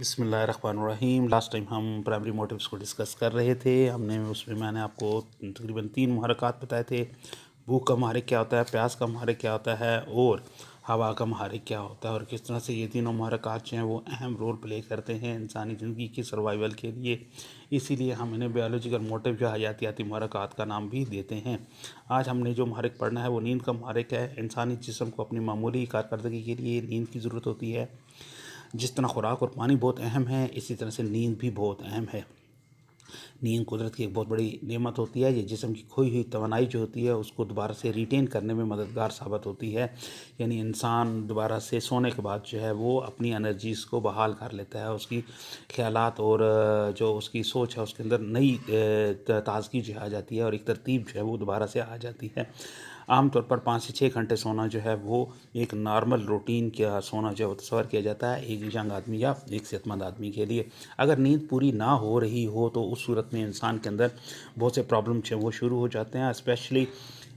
بسم اللہ الرحمن الرحیم۔ لاسٹ ٹائم ہم پرائمری موٹیوز کو ڈسکس کر رہے تھے۔ میں نے آپ کو تقریباً 3 محرکات بتائے تھے۔ بھوک کا محرک کیا ہوتا ہے، پیاس کا محرک کیا ہوتا ہے، اور ہوا کا محرک کیا ہوتا ہے، اور کس طرح سے یہ تینوں محرکات جو ہیں وہ اہم رول پلے کرتے ہیں انسانی زندگی کی سروائیول کے لیے۔ اسی لیے ہم انہیں بیولوجیکل موٹیو یا حیاتیاتی محرکات کا نام بھی دیتے ہیں۔ آج ہم نے جو محرک پڑھنا ہے وہ نیند کا محرک ہے۔ انسانی جسم کو اپنی معمولی کارکردگی کے لیے نیند کی ضرورت ہوتی ہے۔ جس طرح خوراک اور پانی بہت اہم ہے، اسی طرح سے نیند بھی بہت اہم ہے۔ نیند قدرت کی ایک بہت بڑی نعمت ہوتی ہے۔ یہ جسم کی کھوئی ہوئی توانائی جو ہوتی ہے اس کو دوبارہ سے ریٹین کرنے میں مددگار ثابت ہوتی ہے۔ یعنی انسان دوبارہ سے سونے کے بعد جو ہے وہ اپنی انرجیز کو بحال کر لیتا ہے، اس کی خیالات اور جو اس کی سوچ ہے اس کے اندر نئی تازگی جو آ جاتی ہے، اور ایک ترتیب جو ہے وہ دوبارہ سے آ جاتی ہے۔ عام طور پر 5 سے 6 گھنٹے سونا جو ہے وہ ایک نارمل روٹین کا سونا جو ہے وہ تصور کیا جاتا ہے ایک ینگ آدمی یا ایک صحت مند آدمی کے لیے۔ اگر نیند پوری نہ ہو رہی ہو تو اس صورت میں انسان کے اندر بہت سے پرابلم جو ہیں وہ شروع ہو جاتے ہیں، اسپیشلی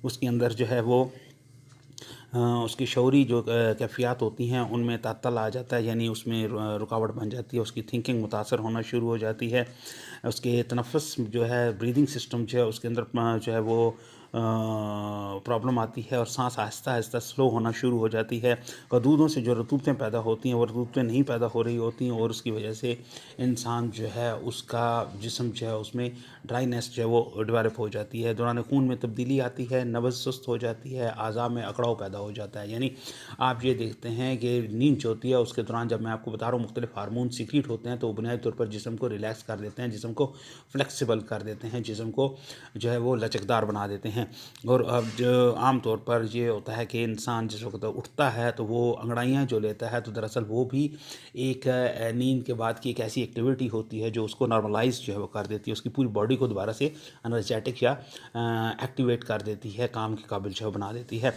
اس کے اندر جو ہے وہ اس کی شعوری جو کیفیات ہوتی ہیں ان میں تعطل آ جاتا ہے، یعنی اس میں رکاوٹ بن جاتی ہے، اس کی تھنکنگ متاثر ہونا شروع ہو جاتی ہے، اس کے تنفس جو ہے بریدنگ سسٹم جو ہے اس کے اندر جو ہے وہ پرابلم آتی ہے، اور سانس آہستہ آہستہ سلو ہونا شروع ہو جاتی ہے۔ حدودوں سے جو رطوبتیں پیدا ہوتی ہیں وہ رطوبتیں نہیں پیدا ہو رہی ہوتی ہیں، اور اس کی وجہ سے انسان جو ہے اس کا جسم جو ہے اس میں ڈرائینیس جو ہے وہ ڈیولپ ہو جاتی ہے، دوران خون میں تبدیلی آتی ہے، نبض سست ہو جاتی ہے، اعضاء میں اکڑاؤ پیدا ہو جاتا ہے۔ یعنی آپ یہ دیکھتے ہیں کہ نیند جو ہوتی ہے اس کے دوران جب میں آپ کو بتا رہا ہوں مختلف ہارمون سیکریٹ ہوتے ہیں تو وہ بنیادی طور پر جسم کو ریلیکس کر دیتے ہیں، جسم کو فلیکسیبل کر دیتے ہیں، جسم کو جو ہے وہ لچکدار بنا دیتے ہیں۔ اور اب جو عام طور پر یہ ہوتا ہے کہ انسان جس وقت اٹھتا ہے تو وہ انگڑائیاں جو لیتا ہے تو دراصل وہ بھی ایک نیند کے بعد کی ایک ایسی ایکٹیویٹی ہوتی ہے جو اس کو نارملائز جو ہے وہ کر دیتی ہے، اس کی پوری باڈی کو دوبارہ سے انرجیٹک یا ایکٹیویٹ کر دیتی ہے، کام کے قابل جو ہے بنا دیتی ہے۔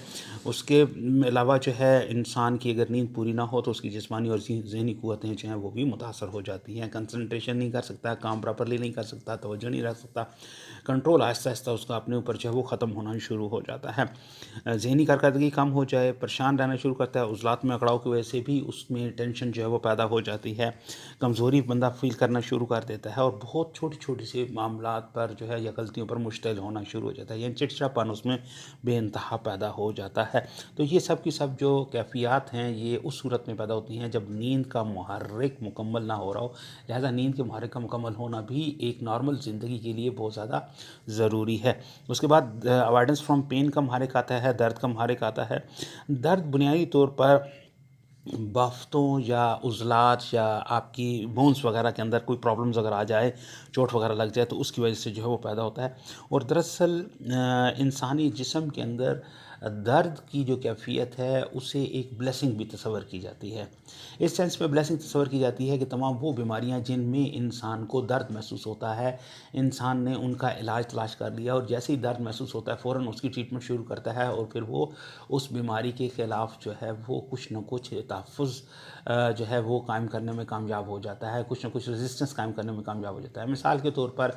اس کے علاوہ جو ہے انسان کی اگر نیند پوری نہ ہو تو اس کی جسمانی اور ذہنی قوتیں جو ہیں وہ بھی متاثر ہو جاتی ہیں، کنسنٹریشن نہیں کر سکتا، کام پراپرلی نہیں کر سکتا، توجہ نہیں رکھ سکتا، کنٹرول آہستہ آہستہ اس کا اپنے اوپر جو ہے وہ ختم ہونا شروع ہو جاتا ہے۔ ذہنی کارکردگی کم ہو جائے، پریشان رہنا شروع کرتا ہے، عضلات میں اکڑاؤ کی وجہ سے بھی اس میں ٹینشن جو ہے وہ پیدا ہو جاتی ہے، کمزوری بندہ فیل کرنا شروع کر دیتا ہے، اور بہت چھوٹی چھوٹی سی معاملات پر جو ہے یا غلطیوں پر مشتعل ہونا شروع ہو جاتا ہے، یعنی چڑچڑاپن اس میں بے انتہا پیدا ہو جاتا ہے۔ تو یہ سب کی سب جو کیفیات ہیں یہ اس صورت میں پیدا ہوتی ہیں جب نیند کا محرک مکمل نہ ہو رہا ہو، لہذا نیند کے محرک کا مکمل ہونا بھی ایک نارمل زندگی کے لیے بہت زیادہ ضروری ہے۔ اس کے بعد اوائڈنس فرام پین کا محرک آتا ہے، درد کا محرک آتا ہے۔ درد بنیادی طور پر بافتوں یا عضلات یا آپ کی بونس وغیرہ کے اندر کوئی پرابلمز اگر آ جائے، چوٹ وغیرہ لگ جائے تو اس کی وجہ سے جو ہے وہ پیدا ہوتا ہے، اور دراصل انسانی جسم کے اندر درد کی جو کیفیت ہے اسے ایک بلیسنگ بھی تصور کی جاتی ہے۔ اس سینس میں بلیسنگ تصور کی جاتی ہے کہ تمام وہ بیماریاں جن میں انسان کو درد محسوس ہوتا ہے، انسان نے ان کا علاج تلاش کر لیا، اور جیسے ہی درد محسوس ہوتا ہے فوراً اس کی ٹریٹمنٹ شروع کرتا ہے، اور پھر وہ اس بیماری کے خلاف جو ہے وہ کچھ نہ کچھ تحفظ جو ہے وہ قائم کرنے میں کامیاب ہو جاتا ہے، کچھ نہ کچھ ریزسٹنس قائم کرنے میں کامیاب ہو جاتا ہے۔ مثال کے طور پر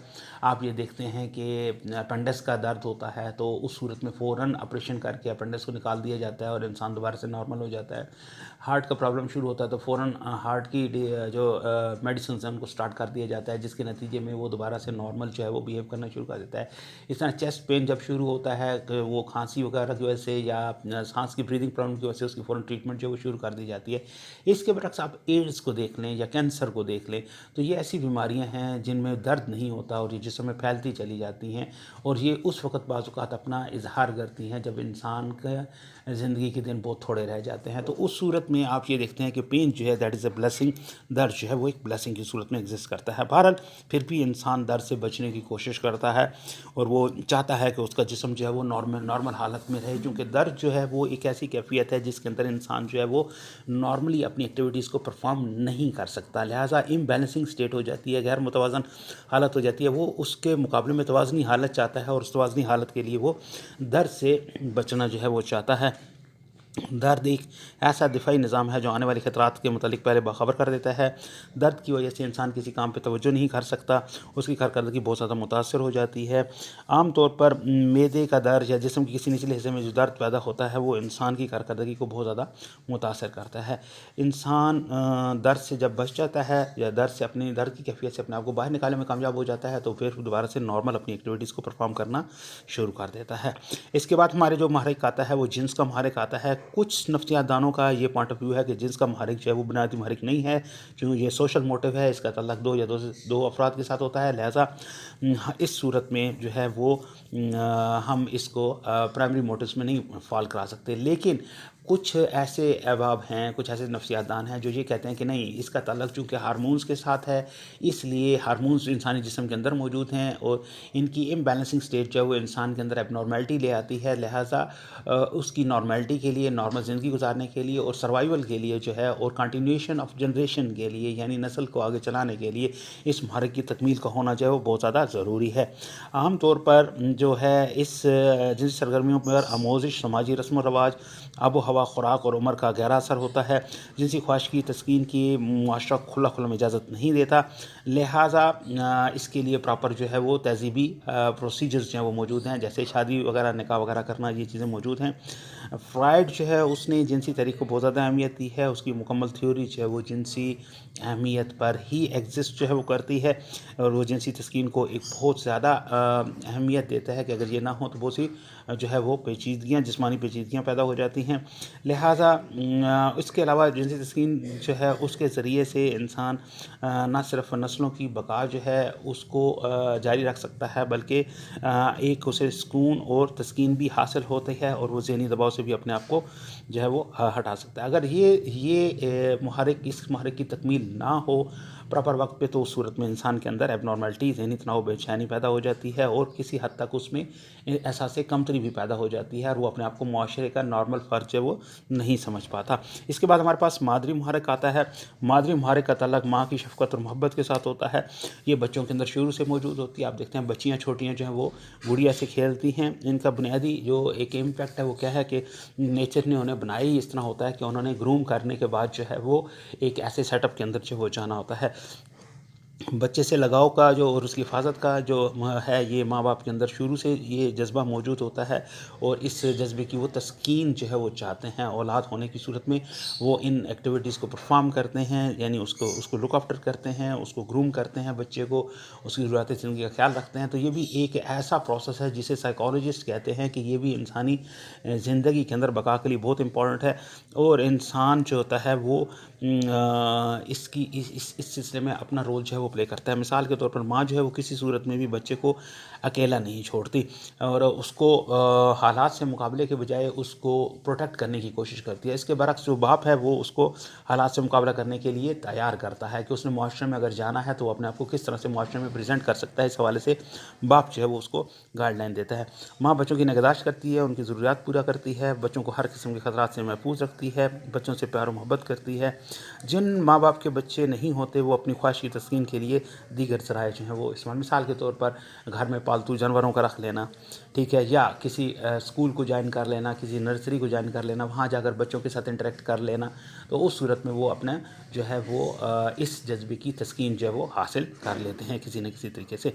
آپ یہ دیکھتے ہیں کہ اپینڈکس کا درد ہوتا ہے تو اس صورت میں فوراً آپریشن کر کے اپینڈکس کو نکال دیا جاتا ہے اور انسان دوبارہ سے نارمل ہو جاتا ہے۔ ہارٹ کا پرابلم شروع ہوتا ہے تو فوراً ہارٹ کی جو میڈیسنز ہیں ان کو سٹارٹ کر دیا جاتا ہے، جس کے نتیجے میں وہ دوبارہ سے نارمل جو ہے وہ بیہیو کرنا شروع کر دیتا ہے۔ اس طرح چیسٹ پین جب شروع ہوتا ہے کہ وہ کھانسی وغیرہ کی وجہ سے یا سانس کی بریدنگ پرابلم کی وجہ سے اس کی فوراً ٹریٹمنٹ جو ہے وہ شروع کر دی جاتی ہے۔ اس کے برعکس آپ ایڈز کو دیکھ لیں یا کینسر کو دیکھ لیں تو یہ ایسی بیماریاں ہیں جن میں درد نہیں ہوتا اور یہ جسم میں پھیلتی چلی جاتی ہیں، اور یہ اس وقت بعض اوقات اپنا اظہار کرتی ہیں جب انسان کا زندگی کے دن بہت تھوڑے رہ جاتے ہیں۔ تو اس صورت میں آپ یہ دیکھتے ہیں کہ پین جو ہے دیٹ از اے بلیسنگ، درد جو ہے وہ ایک بلیسنگ کی صورت میں ایگزسٹ کرتا ہے۔ بہرحال پھر بھی انسان درد سے بچنے کی کوشش کرتا ہے اور وہ چاہتا ہے کہ اس کا جسم جو ہے وہ نارمل حالت میں رہے، کیونکہ درد جو ہے وہ ایک ایسی کیفیت ہے جس کے اندر انسان جو ہے وہ نارملی اپنی ایکٹیویٹیز کو پرفارم نہیں کر سکتا، لہٰذا امبیلنسنگ سٹیٹ ہو جاتی ہے، غیر متوازن حالت ہو جاتی ہے۔ وہ اس کے مقابلے میں توازنی حالت چاہتا ہے، اور اس توازنی حالت کے لیے وہ درد سے بچنا جو ہے وہ چاہتا ہے۔ درد ایک ایسا دفاعی نظام ہے جو آنے والے خطرات کے متعلق پہلے باخبر کر دیتا ہے۔ درد کی وجہ سے انسان کسی کام پہ توجہ نہیں کر سکتا، اس کی کارکردگی بہت زیادہ متاثر ہو جاتی ہے۔ عام طور پر معدے کا درد یا جسم کے کسی نچلے حصے میں جو درد پیدا ہوتا ہے وہ انسان کی کارکردگی کو بہت زیادہ متاثر کرتا ہے۔ انسان درد سے جب بچ جاتا ہے یا درد سے اپنی درد کی کیفیت سے اپنے آپ کو باہر نکالنے میں کامیاب ہو جاتا ہے تو پھر دوبارہ سے نارمل اپنی ایکٹیویٹیز کو پرفارم کرنا شروع کر دیتا ہے۔ اس کے بعد ہمارے جو محرک آتا ہے وہ جنس کا محرک آتا ہے۔ کچھ نفسیات دانوں کا یہ پوائنٹ آف ویو ہے کہ جنس کا محرک جو ہے وہ بنیادی محرک نہیں ہے، کیونکہ یہ سوشل موٹیو ہے، اس کا تعلق دو افراد کے ساتھ ہوتا ہے، لہٰذا اس صورت میں جو ہے وہ ہم اس کو پرائمری موٹیوز میں نہیں فال کرا سکتے۔ لیکن کچھ ایسے احباب ہیں، کچھ ایسے نفسیات دان ہیں جو یہ کہتے ہیں کہ نہیں، اس کا تعلق چونکہ ہارمونز کے ساتھ ہے، اس لیے ہارمونز انسانی جسم کے اندر موجود ہیں اور ان کی امبیلنسنگ سٹیٹ جو ہے وہ انسان کے اندر ایب نارمیلٹی لے آتی ہے، لہٰذا اس کی نارمیلٹی کے لیے، نارمل زندگی گزارنے کے لیے اور سروائیول کے لیے جو ہے اور کنٹینیویشن آف جنریشن کے لیے، یعنی نسل کو آگے چلانے کے لیے اس محرک کی تکمیل کا ہونا جو ہے وہ بہت زیادہ ضروری ہے۔ عام طور پر جو ہے اس جنسی سرگرمیوں پر آموزش، سماجی رسم و رواج، آب و ہوا، خوراک اور عمر کا گہرا اثر ہوتا ہے۔ جنسی خواہش کی تسکین کی معاشرہ کھلا اجازت نہیں دیتا، لہٰذا اس کے لیے پراپر جو ہے وہ تہذیبی پروسیجرز جو ہیں وہ موجود ہیں، جیسے شادی وغیرہ، نکاح وغیرہ کرنا، یہ چیزیں موجود ہیں۔ فرائڈ جو ہے اس نے جنسی تحریک کو بہت زیادہ اہمیت دی ہے، اس کی مکمل تھیوری جو ہے وہ جنسی اہمیت پر ہی ایگزسٹ جو ہے وہ کرتی ہے اور وہ جنسی تسکین کو ایک بہت زیادہ اہمیت دیتا ہے کہ اگر یہ نہ ہو تو بہت سی جو ہے وہ پیچیدگیاں، جسمانی پیچیدگیاں پیدا ہو جاتی ہیں۔ لہٰذا اس کے علاوہ جنسی تسکین جو ہے اس کے ذریعے سے انسان نہ صرف نسلوں کی بقا جو ہے اس کو جاری رکھ سکتا ہے، بلکہ ایک اسے سکون اور تسکین بھی حاصل ہوتی ہے اور وہ ذہنی دباؤ سے بھی اپنے آپ کو جو ہے وہ ہٹا سکتا ہے۔ اگر یہ محرک، اس محرک کی تکمیل نہ ہو پراپر وقت پہ تو اس صورت میں انسان کے اندر ایب نارملٹی، ذہنی تناؤ، بے چینی پیدا ہو جاتی ہے اور کسی حد تک اس میں احساس کمتری بھی پیدا ہو جاتی ہے اور وہ اپنے آپ کو معاشرے کا نارمل فرد ہے وہ نہیں سمجھ پاتا۔ اس کے بعد ہمارے پاس مادری محرک آتا ہے۔ مادری محرک کا تعلق ماں کی شفقت اور محبت کے ساتھ ہوتا ہے۔ یہ بچوں کے اندر شروع سے موجود ہوتی ہے۔ آپ دیکھتے ہیں بچیاں چھوٹیاں جو ہیں وہ گڑیا سے کھیلتی ہیں، ان کا بنیادی جو ایک امپیکٹ ہے وہ کیا ہے کہ نیچر نے انہیں بنایا ہی اس طرح ہوتا ہے کہ انہوں نے گروم کرنے کے بعد جو ہے وہ ایک ایسے سیٹ اپ کے اندر جو وہ جانا ہوتا ہے۔ بچے سے لگاؤ کا جو اور اس کی حفاظت کا جو ہے، یہ ماں باپ کے اندر شروع سے یہ جذبہ موجود ہوتا ہے اور اس جذبے کی وہ تسکین جو ہے وہ چاہتے ہیں۔ اولاد ہونے کی صورت میں وہ ان ایکٹیویٹیز کو پرفارم کرتے ہیں، یعنی اس کو لک آفٹر کرتے ہیں، اس کو گروم کرتے ہیں، بچے کو اس کی ضروریات زندگی کا خیال رکھتے ہیں۔ تو یہ بھی ایک ایسا پروسیس ہے جسے سائیکالوجسٹ کہتے ہیں کہ یہ بھی انسانی زندگی کے اندر بقا کے لیے بہت امپورٹنٹ ہے اور انسان جو ہوتا ہے وہ اس سلسلے میں اپنا رول جو ہے وہ پلے کرتا ہے۔ مثال کے طور پر ماں جو ہے وہ کسی صورت میں بھی بچے کو اکیلا نہیں چھوڑتی اور اس کو حالات سے مقابلے کے بجائے اس کو پروٹیکٹ کرنے کی کوشش کرتی ہے۔ اس کے برعکس جو باپ ہے وہ اس کو حالات سے مقابلہ کرنے کے لیے تیار کرتا ہے کہ اس نے معاشرے میں اگر جانا ہے تو وہ اپنے آپ کو کس طرح سے معاشرے میں پریزنٹ کر سکتا ہے۔ اس حوالے سے باپ جو ہے وہ اس کو گائیڈ لائن دیتا ہے۔ ماں بچوں کی نگہداشت کرتی ہے، ان کی ضروریات پورا کرتی ہے، بچوں کو ہر قسم کے خطرات سے محفوظ رکھتی ہے، بچوں سے پیار و محبت کرتی ہے۔ جن ماں باپ کے بچے نہیں ہوتے وہ اپنی خواہش کی تسکین کے لیے دیگر ذرائع جو ہیں وہ استعمال، مثال کے طور پر گھر میں پالتو جانوروں کا رکھ لینا، ٹھیک ہے، یا کسی اسکول کو جوائن کر لینا، کسی نرسری کو جوائن کر لینا، وہاں جا کر بچوں کے ساتھ انٹریکٹ کر لینا، تو اس صورت میں وہ اپنا جو ہے وہ اس جذبے کی تسکین جو ہے وہ حاصل کر لیتے ہیں کسی نہ کسی طریقے سے۔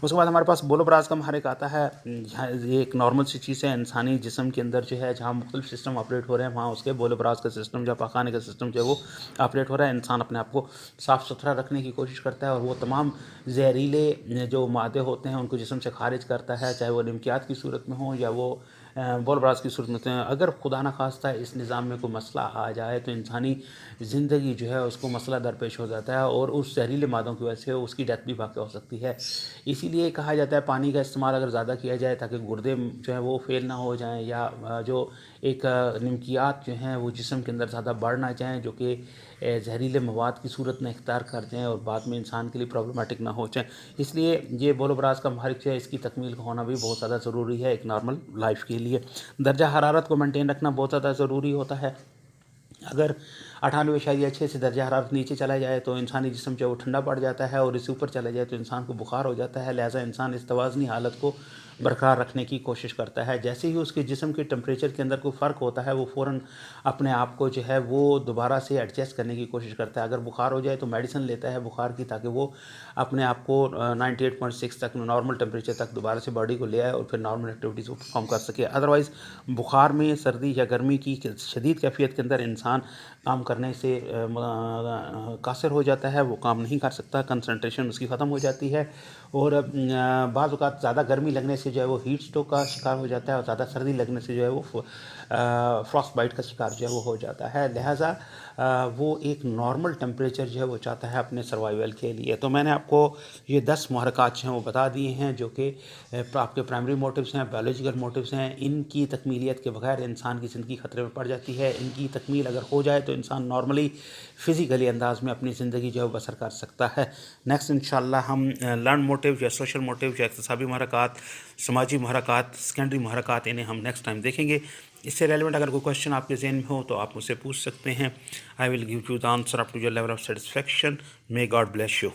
اس کے بعد ہمارے پاس بول و براز کا محرک آتا ہے۔ یہ ایک نارمل سی چیز ہے، انسانی جسم کے اندر جو ہے جہاں مختلف سسٹم آپریٹ ہو رہے ہیں وہاں اس کے بول و براز کا سسٹم یا پاخانے کا سسٹم جو ہے وہ آپریٹ ہو رہا ہے۔ انسان اپنے آپ کو صاف ستھرا رکھنے کی کوشش کرتا ہے اور وہ تمام زہریلے جو مادے ہوتے ہیں ان کو جسم سے خارج کرتا ہے، چاہے وہ نمکیات کی صورت میں ہوں یا وہ بول براز کی صورت میں ہوتے ہیں۔ اگر خدا نخواستہ اس نظام میں کوئی مسئلہ آ جائے تو انسانی زندگی جو ہے اس کو مسئلہ درپیش ہو جاتا ہے اور اس زہریلے مادوں کی وجہ سے اس کی ڈیتھ بھی واقع ہو سکتی ہے۔ اسی لیے کہا جاتا ہے پانی کا استعمال اگر زیادہ کیا جائے تاکہ گردے جو ہیں وہ فیل نہ ہو جائیں یا جو ایک نمکیات جو ہیں وہ جسم کے اندر زیادہ بڑھ نہ جائیں جو کہ زہریلے مواد کی صورت میں اختیار کر جائیں اور بعد میں انسان کے لیے پرابلمٹک نہ ہو جائیں۔ اس لیے یہ بول و براز کا محرک ہے، اس کی تکمیل کا ہونا بھی بہت زیادہ ضروری ہے ایک نارمل لائف کے لیے۔ درجہ حرارت کو مینٹین رکھنا بہت زیادہ ضروری ہوتا ہے۔ اگر 98.6 سے درجہ حرارت نیچے چلا جائے تو انسانی جسم جو ہے وہ ٹھنڈا پڑ جاتا ہے اور اس سے اوپر چلا جائے تو انسان کو بخار ہو جاتا ہے، لہٰذا انسان اس توازنی حالت کو برقرار رکھنے کی کوشش کرتا ہے. جیسے ہی اس کے جسم کے ٹمپریچر کے اندر کوئی فرق ہوتا ہے وہ فوراً اپنے آپ کو جو ہے وہ دوبارہ سے ایڈجسٹ کرنے کی کوشش کرتا ہے. اگر بخار ہو جائے تو میڈیسن لیتا ہے بخار کی تاکہ وہ اپنے آپ کو 98.6 تک نارمل ٹمپریچر تک دوبارہ سے باڈی کو لے آئے اور پھر نارمل ایکٹیویٹیز کو پرفارم کر سکے. ادروائز بخار میں سردی یا گرمی کی شدید کیفیت کے اندر انسان کام کرنے سے قاصر ہو جاتا ہے, وہ کام نہیں کر سکتا, کنسنٹریشن اس کی ختم ہو جاتی ہے. اور بعض اوقات زیادہ گرمی لگنے سے جو ہے وہ ہیٹ اسٹروک کا شکار ہو جاتا ہے اور زیادہ سردی لگنے سے جو ہے وہ فراسٹ بائٹ کا شکار جو ہے وہ ہو جاتا ہے. لہٰذا وہ ایک نارمل ٹمپریچر جو ہے وہ چاہتا ہے اپنے سروائیول کے لیے. تو میں نے آپ کو یہ 10 محرکات جو ہیں وہ بتا دیے ہیں جو کہ آپ کے پرائمری موٹیوز ہیں, بایولوجیکل موٹیوز ہیں. ان کی تکمیلیت کے بغیر انسان کی زندگی خطرے میں پڑ جاتی ہے. ان کی تکمیل اگر ہو جائے تو انسان نارملی فزیکلی انداز میں اپنی زندگی جو ہے بسر کر سکتا ہے. نیکسٹ انشاءاللہ ہم لرن موٹیو یا سوشل موٹیو یا اقتصابی محرکات, سماجی محرکات, سیکنڈری محرکات, انہیں ہم نیکسٹ ٹائم دیکھیں گے. اس سے ریلیونٹ اگر کوئی کوشچن آپ کے ذہن میں ہو تو آپ مجھ سے پوچھ سکتے ہیں. I will give you the answer up to your level of satisfaction. May God bless you.